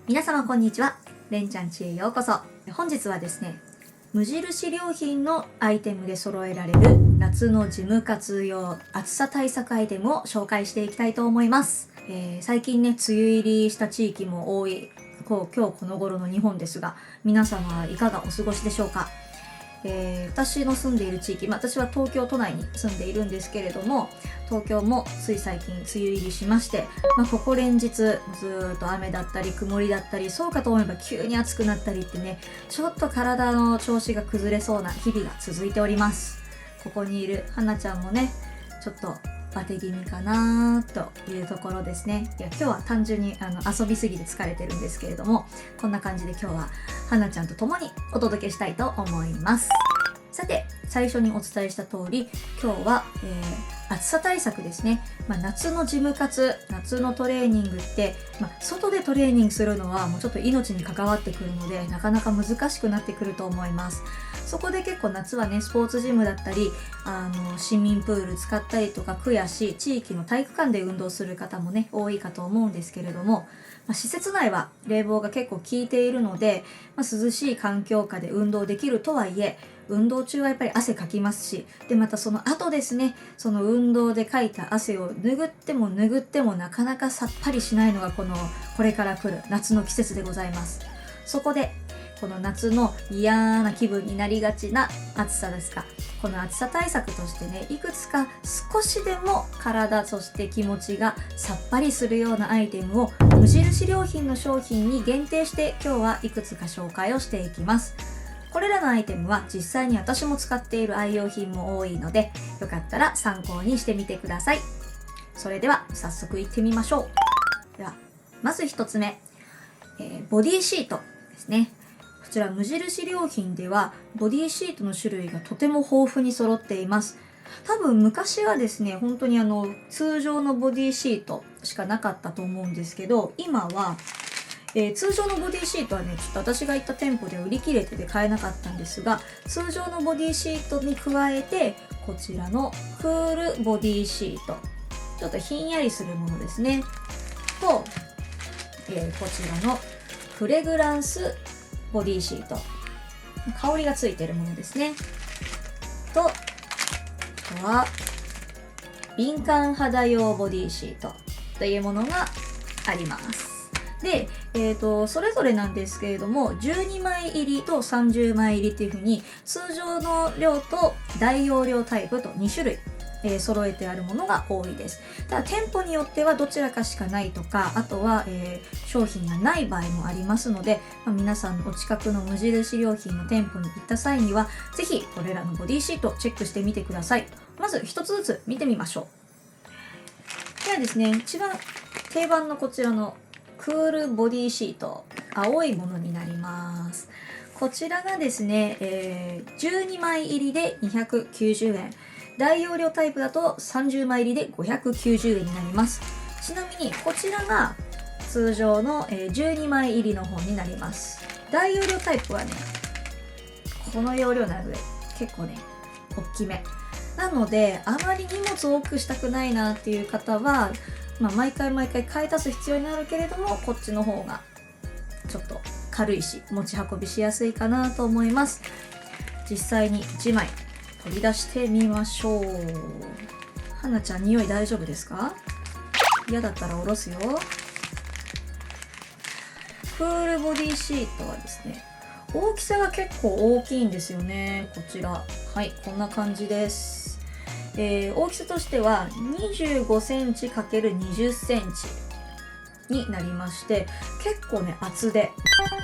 皆様こんにちは。れんちゃんちへようこそ。本日はですね、無印良品のアイテムで揃えられる夏の事務活用暑さ対策アイテムを紹介していきたいと思います。最近ね、梅雨入りした地域も多い今日この頃の日本ですが、皆様はいかがお過ごしでしょうか。私の住んでいる地域、私は東京都内に住んでいるんですけれども、東京もつい最近梅雨入りしまして、ここ連日ずーっと雨だったり曇りだったり、そうかと思えば急に暑くなったりってね、ちょっと体の調子が崩れそうな日々が続いております。ここにいるはなちゃんもね、ちょっとバテ気味かなというところですね。いや、今日は単純に遊びすぎて疲れてるんですけれども、こんな感じで今日ははなちゃんと共にお届けしたいと思います。さて、最初にお伝えした通り、今日は、暑さ対策ですね。夏のジム活、夏のトレーニングって、外でトレーニングするのはもうちょっと命に関わってくるので、なかなか難しくなってくると思います。そこで結構夏はね、スポーツジムだったり、市民プール使ったりとか、区や市、地域の体育館で運動する方もね、多いかと思うんですけれども、施設内は冷房が結構効いているので、涼しい環境下で運動できるとはいえ、運動中はやっぱり汗かきますし、でまたその後ですね、その運動でかいた汗を拭ってもなかなかさっぱりしないのがこれから来る夏の季節でございます。そこでこの夏の嫌な気分になりがちな暑さですが、この暑さ対策としてね、いくつか少しでも体、そして気持ちがさっぱりするようなアイテムを無印良品の商品に限定して今日はいくつか紹介をしていきます。これらのアイテムは実際に私も使っている愛用品も多いので、よかったら参考にしてみてください。それでは早速いってみましょう。ではまず一つ目、ボディシートですね。こちら無印良品ではボディシートの種類がとても豊富に揃っています。多分昔はですね、本当に通常のボディシートしかなかったと思うんですけど、今は通常のボディシートはね、ちょっと私が行った店舗で売り切れてて買えなかったんですが、通常のボディシートに加えてこちらのクールボディシート、ちょっとひんやりするものですねと、こちらのフレグランスボディシート、香りがついているものですねと、あとは敏感肌用ボディシートというものがあります。で、それぞれなんですけれども、12枚入りと30枚入りっていう風に通常の量と大容量タイプと2種類、揃えてあるものが多いです。ただ店舗によってはどちらかしかないとか、あとは、商品がない場合もありますので、皆さんお近くの無印良品の店舗に行った際にはぜひこれらのボディシートチェックしてみてください。まず一つずつ見てみましょう。ではですね、一番定番のこちらのクールボディシート、青いものになります。こちらがですね、12枚入りで290円、大容量タイプだと30枚入りで590円になります。ちなみにこちらが通常の12枚入りの方になります。大容量タイプはね、この容量なので結構ね大きめなので、あまり荷物を多くしたくないなっていう方は、毎回買い足す必要になるけれども、こっちの方がちょっと軽いし持ち運びしやすいかなと思います。実際に1枚取り出してみましょう。はなちゃん、匂い大丈夫ですか？嫌だったら下ろすよ。クールボディシートはですね、大きさが結構大きいんですよね。こちら、はい、こんな感じです。大きさとしては25センチ ×20 センチになりまして、結構ね厚で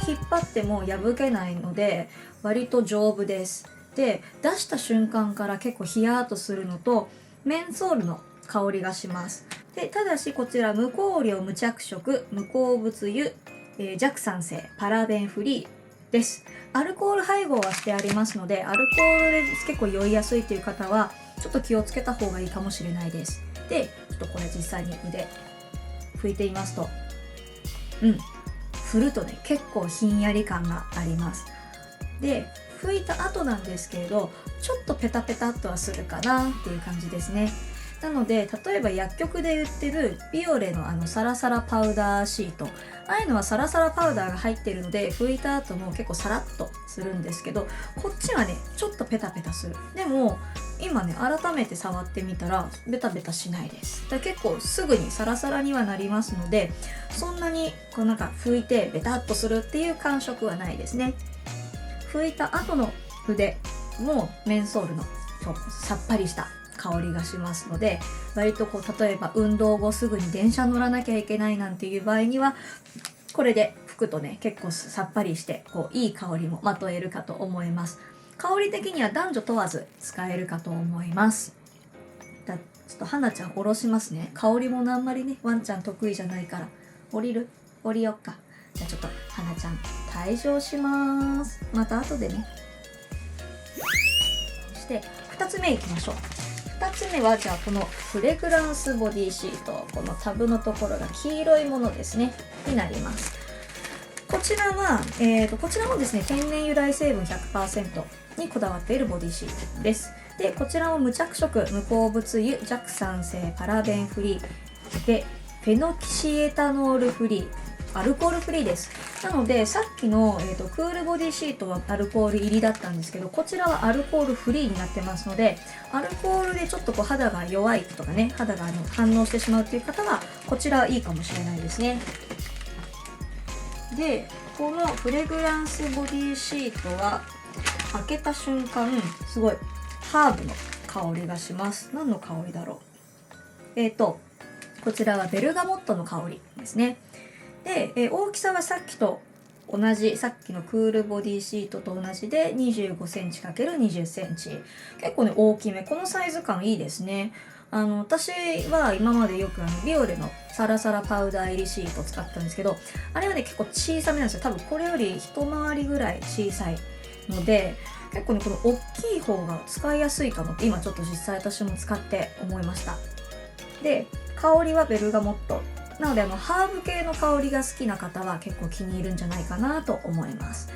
引っ張っても破けないので割と丈夫です。で、出した瞬間から結構ヒヤーっとするのと、メンソールの香りがします。で、ただしこちら無香料無着色無鉱物油、弱酸性パラベンフリーです。アルコール配合はしてありますので、アルコールで結構酔いやすいという方はちょっと気をつけた方がいいかもしれないです。で、ちょっとこれ実際に腕拭いてみますと、振るとね結構ひんやり感があります。で、拭いた後なんですけれど、ちょっとペタペタっとはするかなっていう感じですね。なので例えば薬局で売ってるビオレのサラサラパウダーシート、ああいうのはサラサラパウダーが入ってるので拭いた後も結構サラッとするんですけど、こっちはねちょっとペタペタする。でも今ね改めて触ってみたらベタベタしないです。だから結構すぐにサラサラにはなりますので、そんなにこうなんか拭いてベタっとするっていう感触はないですね。拭いた後の筆もメンソールのさっぱりした香りがしますので、割とこう例えば運動後すぐに電車乗らなきゃいけないなんていう場合にはこれで拭くとね結構さっぱりしてこういい香りもまとえるかと思います。香り的には男女問わず使えるかと思います。ちょっと花ちゃん下ろしますね。香りもあんまりねワンちゃん得意じゃないから降りよっか。じゃあちょっと花ちゃん退場します。また後でね。そして2つ目いきましょう。2つ目はじゃあこのフレグランスボディシート、このタブのところが黄色いものですねになります。こちらは、こちらもですね天然由来成分 100% にこだわっているボディシートです。でこちらも無着色無鉱物油弱酸性パラベンフリーでフェノキシエタノールフリー、アルコールフリーです。なのでさっきの、クールボディシートはアルコール入りだったんですけど、こちらはアルコールフリーになってますので、アルコールでちょっとこう肌が弱いとかね、肌が反応してしまうっていう方はこちらいいかもしれないですね。でこのフレグランスボディシートは開けた瞬間すごいハーブの香りがします。何の香りだろう。こちらはベルガモットの香りですね。で、大きさはさっきと同じ、さっきのクールボディシートと同じで 25cm×20cm、 結構ね大きめ。このサイズ感いいですね。私は今までよくビオレのサラサラパウダー入りシートを使ったんですけど、あれはね結構小さめなんですよ。多分これより一回りぐらい小さいので、結構ねこの大きい方が使いやすいかもって今ちょっと実際私も使って思いました。で香りはベルガモットなのでハーブ系の香りが好きな方は結構気に入るんじゃないかなと思います。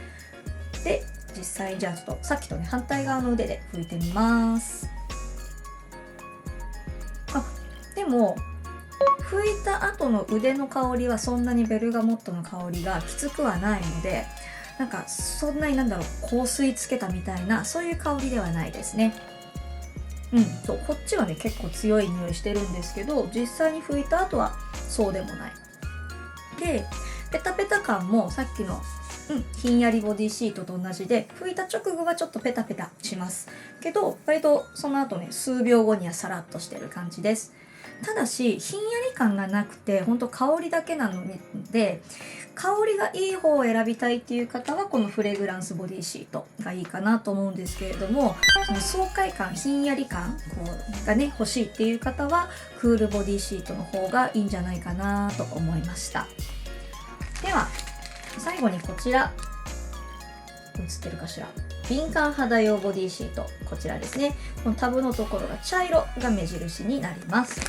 で実際じゃあちょっとさっきとね反対側の腕で拭いてみます。でも拭いた後の腕の香りはそんなにベルガモットの香りがきつくはないので、なんかそんなに香水つけたみたいなそういう香りではないですね。そうこっちはね結構強い匂いしてるんですけど、実際に拭いた後はそうでもない。でペタペタ感もさっきの、ひんやりボディシートと同じで、拭いた直後はちょっとペタペタしますけど、割とその後ね数秒後にはサラッとしてる感じです。ただしひんやり感がなくて本当香りだけなので、香りがいい方を選びたいっていう方はこのフレグランスボディシートがいいかなと思うんですけれども、その爽快感ひんやり感がね欲しいっていう方はクールボディシートの方がいいんじゃないかなと思いました。では最後にこちら映ってるかしら、敏感肌用ボディシート、こちらですね。このタブのところが茶色が目印になります。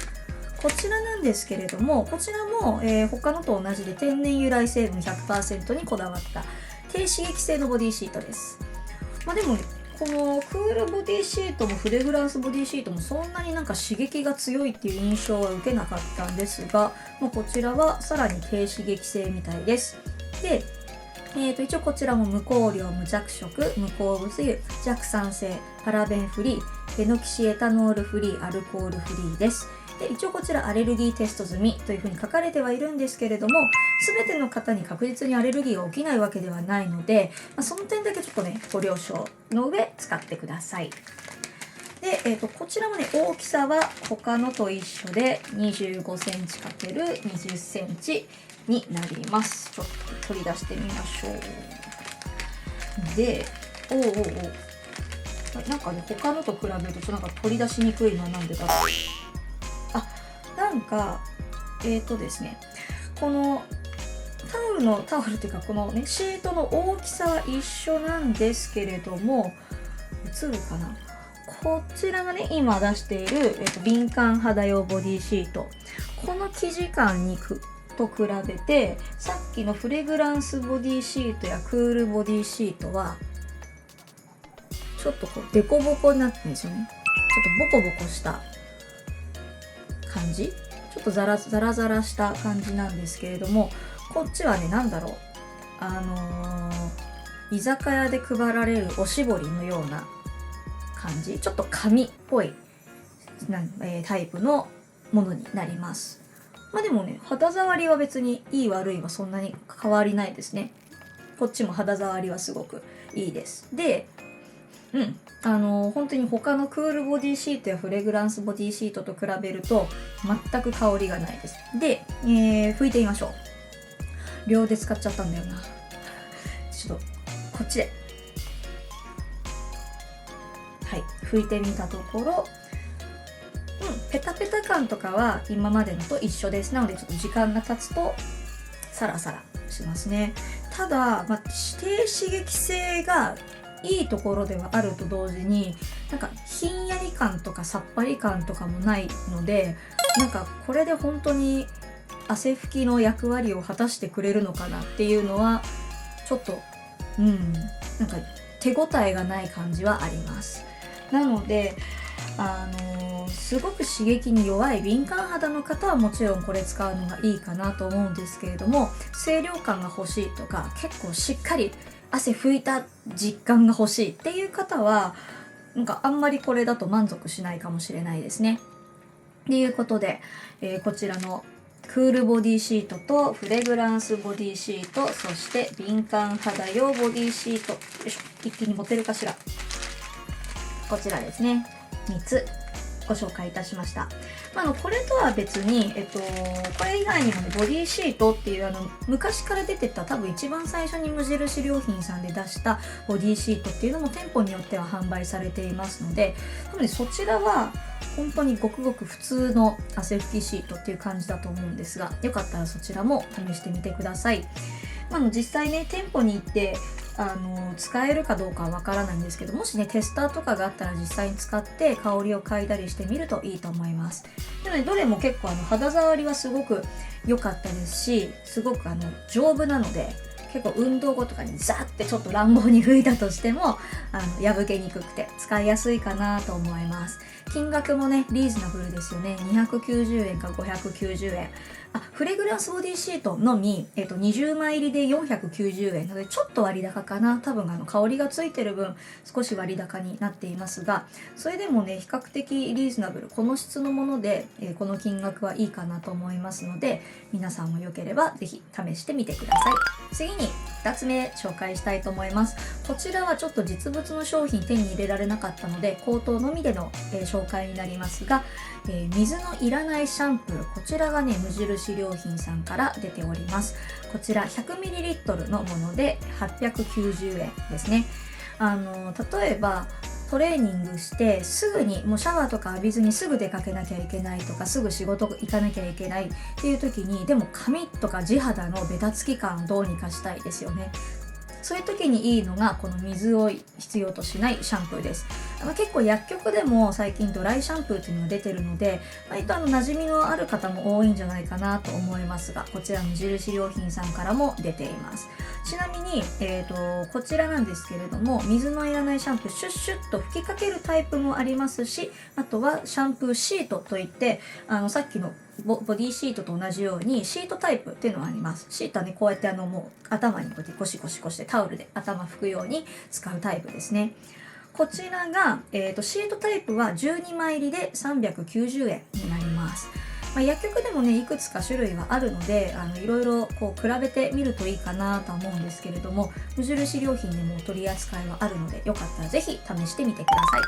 こちらなんですけれども、こちらも、他のと同じで天然由来成分 100% にこだわった低刺激性のボディシートです。でもこのクールボディシートもフレグランスボディシートもそんなに刺激が強いっていう印象は受けなかったんですが、こちらはさらに低刺激性みたいです。で一応こちらも無香料無着色無鉱物油弱酸性パラベンフリーフェノキシエタノールフリーアルコールフリーです。で一応こちらアレルギーテスト済みというふうに書かれてはいるんですけれども、全ての方に確実にアレルギーが起きないわけではないので、その点だけちょっとねご了承の上使ってください。で、こちらもね大きさは他のと一緒で 25cm×20cm になります。ちょっと取り出してみましょう。でなんかね他のと比べるとちょっと取り出しにくいのはなんでだろう。ですね、このタオルっていうかこのねシートの大きさは一緒なんですけれども、映るかな、こちらがね今出している、敏感肌用ボディシート、この生地感と比べてさっきのフレグランスボディシートやクールボディシートはちょっとこうデコボコになってるんですよね。ちょっとボコボコした感じ、ちょっとザラザラした感じなんですけれども、こっちはね、なんだろう、居酒屋で配られるおしぼりのような感じ、ちょっと紙っぽいタイプのものになります。まあでもね、肌触りは別にいい悪いはそんなに変わりないですね。こっちも肌触りはすごくいいです。で、本当に他のクールボディシートやフレグランスボディシートと比べると全く香りがないです。で、拭いてみましょう。両手使っちゃったんだよな。ちょっとこっちで、はい、拭いてみたところ、ペタペタ感とかは今までのと一緒です。なのでちょっと時間が経つとサラサラしますね。ただ、指定刺激性がいいところではあると同時に、なんかひんやり感とかさっぱり感とかもないので、なんかこれで本当に汗拭きの役割を果たしてくれるのかなっていうのはちょっとなんか手応えがない感じはあります。なのですごく刺激に弱い敏感肌の方はもちろんこれ使うのがいいかなと思うんですけれども、清涼感が欲しいとか結構しっかり汗拭いた実感が欲しいっていう方はなんかあんまりこれだと満足しないかもしれないですね。ということで、こちらのクールボディシートとフレグランスボディシート、そして敏感肌用ボディシート、よいしょ、一気に持てるかしら。こちらですね、3つご紹介いたしました。これとは別に、これ以外にもね、ボディシートっていう昔から出てた、多分一番最初に無印良品さんで出したボディシートっていうのも店舗によっては販売されていますので、多分ね、そちらは本当にごくごく普通の汗拭きシートっていう感じだと思うんですが、よかったらそちらも試してみてください。実際ね、店舗に行って使えるかどうかはわからないんですけど、もしねテスターとかがあったら実際に使って香りを嗅いだりしてみるといいと思います。でもね、どれも結構肌触りはすごく良かったですし、すごく丈夫なので、結構運動後とかにザーってちょっと乱暴に拭いたとしても破けにくくて使いやすいかなと思います。金額もねリーズナブルですよね。290円か590円。フレグランスボディシートのみ、20枚入りで490円なのでちょっと割高かな。多分香りがついてる分少し割高になっていますが、それでもね比較的リーズナブル、この質のもので、この金額はいいかなと思いますので、皆さんもよければぜひ試してみてください。次に2つ目紹介したいと思います。こちらはちょっと実物の商品手に入れられなかったので口頭のみでの、紹介になりますが、水のいらないシャンプー、こちらがね無印良品さんから出ております。こちら 100ml のもので890円ですね。例えばトレーニングしてすぐにもうシャワーとか浴びずにすぐ出かけなきゃいけないとか、すぐ仕事行かなきゃいけないっていう時に、でも髪とか地肌のベタつき感をどうにかしたいですよね。そういう時にいいのがこの水を必要としないシャンプーです。結構薬局でも最近ドライシャンプーっていうのが出てるので、割と馴染みのある方も多いんじゃないかなと思いますが、こちら無印良品さんからも出ています。ちなみに、こちらなんですけれども、水のいらないシャンプーシュッシュッと吹きかけるタイプもありますし、あとはシャンプーシートといってさっきのボディシートと同じようにシートタイプっていうのがあります。シートはねこうやってもう頭にこうやってゴシゴシゴシタオルで頭拭くように使うタイプですね。こちらが、シートタイプは12枚入りで390円になります。薬局でもねいくつか種類はあるのでいろいろこう比べてみるといいかなとは思うんですけれども、無印良品でも取り扱いはあるので、よかったらぜひ試してみてください。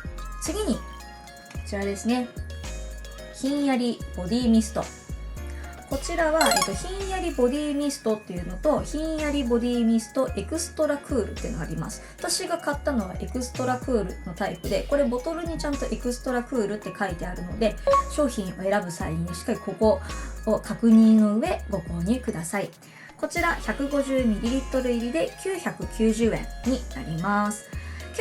次にこちらですね、ひんやりボディミスト。こちらは、ひんやりボディミストっていうのと、ひんやりボディミストエクストラクールっていうのがあります。私が買ったのはエクストラクールのタイプで、これボトルにちゃんとエクストラクールって書いてあるので、商品を選ぶ際にしっかりここを確認の上ご購入ください。こちら 150ml 入りで990円になります。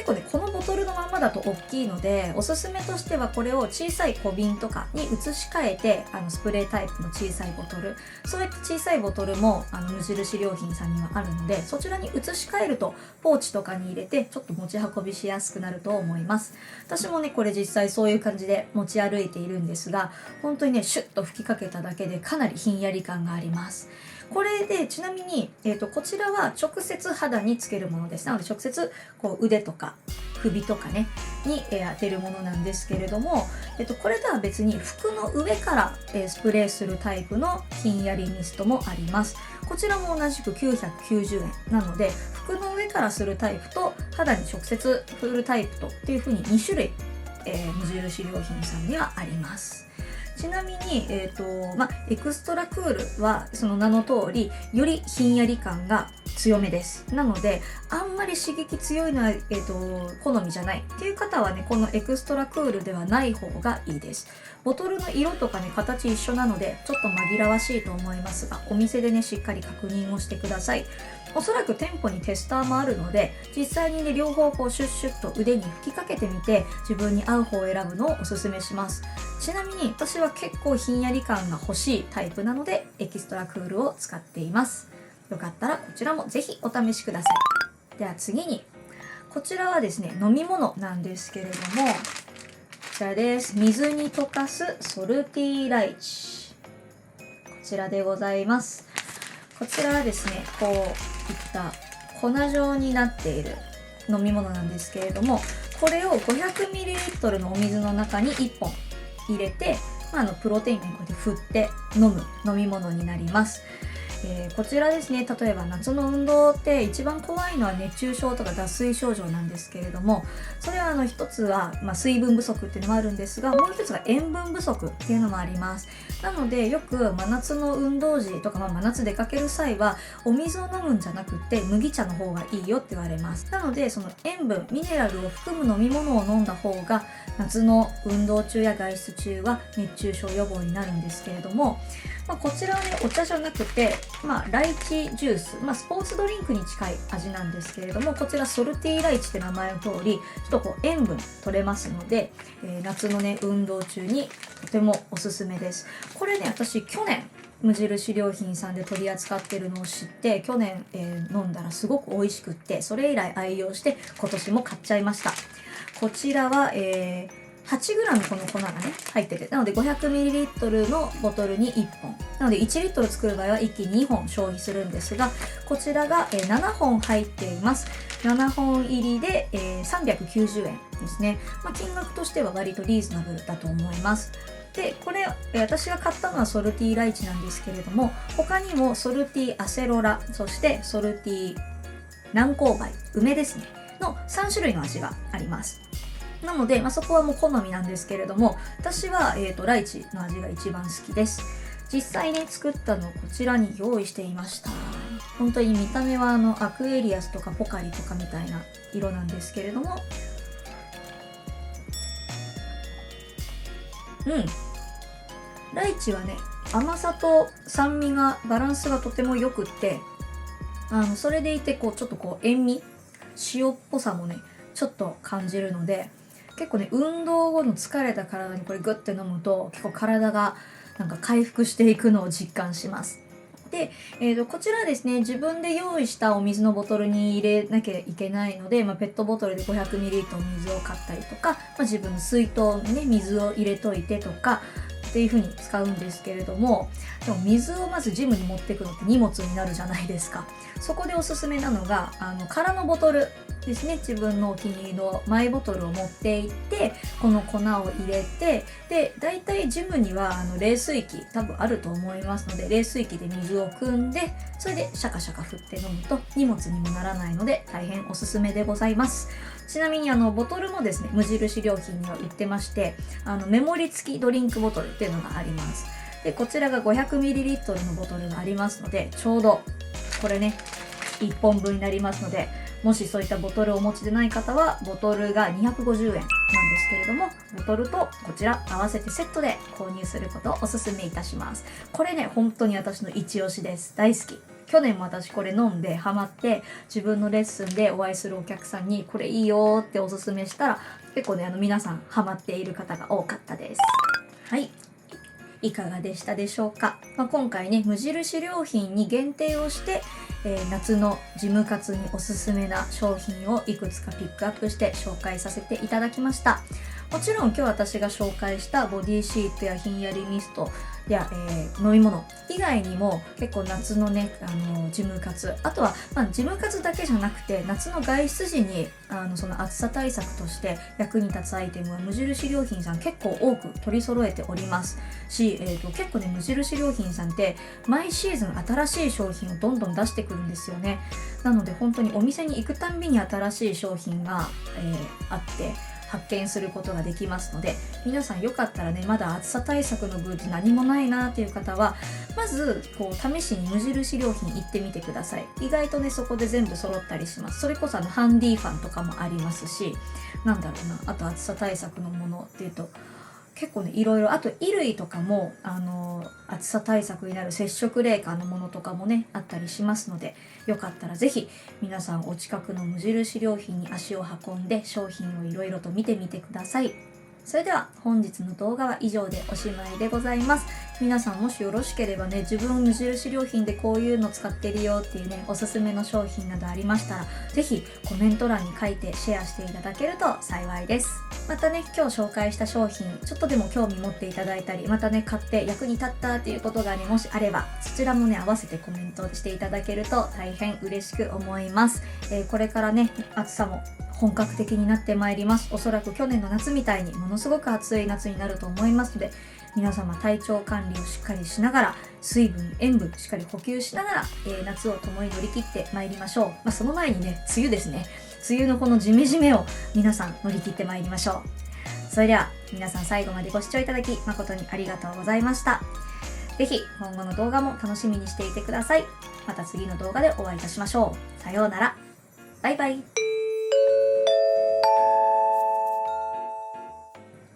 結構ねこのボトルのままだと大きいので、おすすめとしてはこれを小さい小瓶とかに移し替えて、スプレータイプの小さいボトル、そういった小さいボトルも無印良品さんにはあるので、そちらに移し替えるとポーチとかに入れてちょっと持ち運びしやすくなると思います。私もねこれ実際そういう感じで持ち歩いているんですが、本当にねシュッと吹きかけただけでかなりひんやり感があります。これでちなみに、こちらは直接肌につけるものです。なので直接こう腕とか首とかねに、当てるものなんですけれども、これとは別に服の上から、スプレーするタイプのひんやりミストもあります。こちらも同じく990円なので、服の上からするタイプと肌に直接振るタイプとっていう風に2種類、無印良品さんにはあります。ちなみに、エクストラクールはその名の通りよりひんやり感が強めです。なのであんまり刺激強いのは、好みじゃないっていう方はね、このエクストラクールではない方がいいです。ボトルの色とかね形一緒なのでちょっと紛らわしいと思いますが、お店でねしっかり確認をしてください。おそらく店舗にテスターもあるので、実際にね両方こうシュッシュッと腕に吹きかけてみて自分に合う方を選ぶのをおすすめします。ちなみに私は結構ひんやり感が欲しいタイプなのでエキストラクールを使っています。よかったらこちらもぜひお試しください。では次に、こちらはですね飲み物なんですけれども、こちらです。水に溶かすソルティーライチ、こちらでございます。こちらはですねこういった粉状になっている飲み物なんですけれども、これを 500ml のお水の中に1本入れて、プロテインをこうやって振って飲む飲み物になります。こちらですね、例えば夏の運動って一番怖いのは熱中症とか脱水症状なんですけれども、それは一つは、水分不足っていうのもあるんですが、もう一つが塩分不足っていうのもあります。なのでよく真夏の運動時とか、真夏出かける際はお水を飲むんじゃなくて麦茶の方がいいよって言われます。なのでその塩分ミネラルを含む飲み物を飲んだ方が夏の運動中や外出中は熱中症予防になるんですけれども、こちらはねお茶じゃなくて、ライチジュース、スポーツドリンクに近い味なんですけれども、こちらソルティーライチって名前の通りちょっとこう塩分取れますので、夏のね運動中にとてもおすすめです。これね私去年無印良品さんで取り扱ってるのを知って、去年、飲んだらすごく美味しくって、それ以来愛用して今年も買っちゃいました。こちらは、8g この粉がね入ってて、なので 500ml のボトルに1本なので1リットル作る場合は一気に2本消費するんですが、こちらが7本入っています。7本入りで390円ですね。金額としては割とリーズナブルだと思います。でこれ私が買ったのはソルティーライチなんですけれども、他にもソルティーアセロラ、そしてソルティー南高梅、梅ですねの3種類の味があります。なので、そこはもう好みなんですけれども、私は、ライチの味が一番好きです。実際ね作ったのをこちらに用意していました。本当に見た目はアクエリアスとかポカリとかみたいな色なんですけれども、ライチはね甘さと酸味がバランスがとてもよくって、それでいてちょっと塩味、塩っぽさもねちょっと感じるので、結構ね運動後の疲れた体にこれグッて飲むと結構体が回復していくのを実感します。で、こちらですね、自分で用意したお水のボトルに入れなきゃいけないので、ペットボトルで 500ml 水を買ったりとか、自分の水筒にね水を入れといてとかっていう風に使うんですけれども、でも水をまずジムに持ってくのって荷物になるじゃないですか。そこでおすすめなのが空のボトルですね。自分のお気に入りのマイボトルを持っていって、この粉を入れて、でだいたいジムには冷水器多分あると思いますので、冷水器で水を汲んで、それでシャカシャカ振って飲むと荷物にもならないので大変おすすめでございます。ちなみにボトルもですね無印良品には売ってまして、メモリ付きドリンクボトルっていうのがあります。でこちらが 500ml のボトルがありますので、ちょうどこれね1本分になりますので、もしそういったボトルをお持ちでない方はボトルが250円なんですけれども、ボトルとこちら合わせてセットで購入することをおすすめいたします。これね本当に私の一押しです。大好き。去年も私これ飲んでハマって、自分のレッスンでお会いするお客さんにこれいいよっておすすめしたら、結構ね皆さんハマっている方が多かったです。はい、いかがでしたでしょうか。今回ね無印良品に限定をして、夏のジム活におすすめな商品をいくつかピックアップして紹介させていただきました。もちろん今日私が紹介したボディシートやひんやりミストや、飲み物以外にも結構夏のねジム活、あとは、ジム活だけじゃなくて夏の外出時にその暑さ対策として役に立つアイテムは無印良品さん結構多く取り揃えておりますし、結構ね無印良品さんって毎シーズン新しい商品をどんどん出してくるんですよね。なので本当にお店に行くたんびに新しい商品が、あって発見することができますので、皆さんよかったらねまだ暑さ対策のグッズ何もないなっていう方はまず試しに無印良品行ってみてください。意外とねそこで全部揃ったりします。それこそハンディファンとかもありますし、なんだろうな、あと暑さ対策のものっていうと結構ねいろいろ、あと衣類とかも暑さ対策になる接触冷感のものとかもねあったりしますので、よかったらぜひ皆さんお近くの無印良品に足を運んで商品をいろいろと見てみてください。それでは本日の動画は以上でおしまいでございます。皆さんもしよろしければね、自分無印良品でこういうの使ってるよっていうねおすすめの商品などありましたら、ぜひコメント欄に書いてシェアしていただけると幸いです。またね今日紹介した商品ちょっとでも興味持っていただいたり、またね買って役に立ったっていうことがねもしあれば、そちらもね合わせてコメントしていただけると大変嬉しく思います。これからね暑さも本格的になってまいります。おそらく去年の夏みたいにものすごく暑い夏になると思いますので、皆様体調管理をしっかりしながら、水分塩分しっかり補給しながら、夏を共に乗り切ってまいりましょう。その前にね梅雨ですね、梅雨のこのジメジメを皆さん乗り切ってまいりましょう。それでは皆さん最後までご視聴いただき誠にありがとうございました。ぜひ今後の動画も楽しみにしていてください。また次の動画でお会いいたしましょう。さようなら。バイバイ。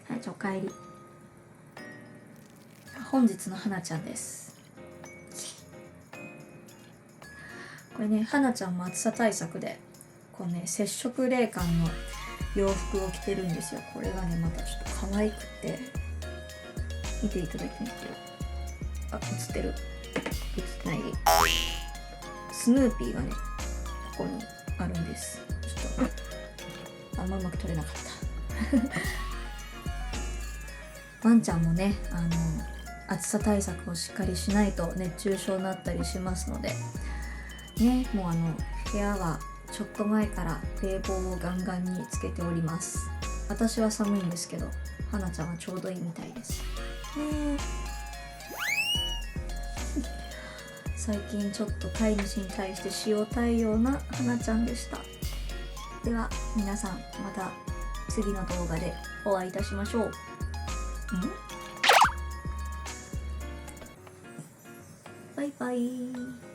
はい、おかえり。本日の花ちゃんです。これね、花ちゃんも暑さ対策でこうね接触冷感の洋服を着てるんですよ。これがねまたちょっと可愛くて、見ていただきますよ。映ってる？映ってない？スヌーピーがねここにあるんです。ちょっとあんまうまく撮れなかったワンちゃんもね暑さ対策をしっかりしないと熱中症になったりしますのでね、もう部屋はちょっと前から冷房をガンガンにつけております。私は寒いんですけど、花ちゃんはちょうどいいみたいですね。最近ちょっと飼い主に対して塩対応な花ちゃんでした。では皆さんまた次の動画でお会いいたしましょう。バイバイ。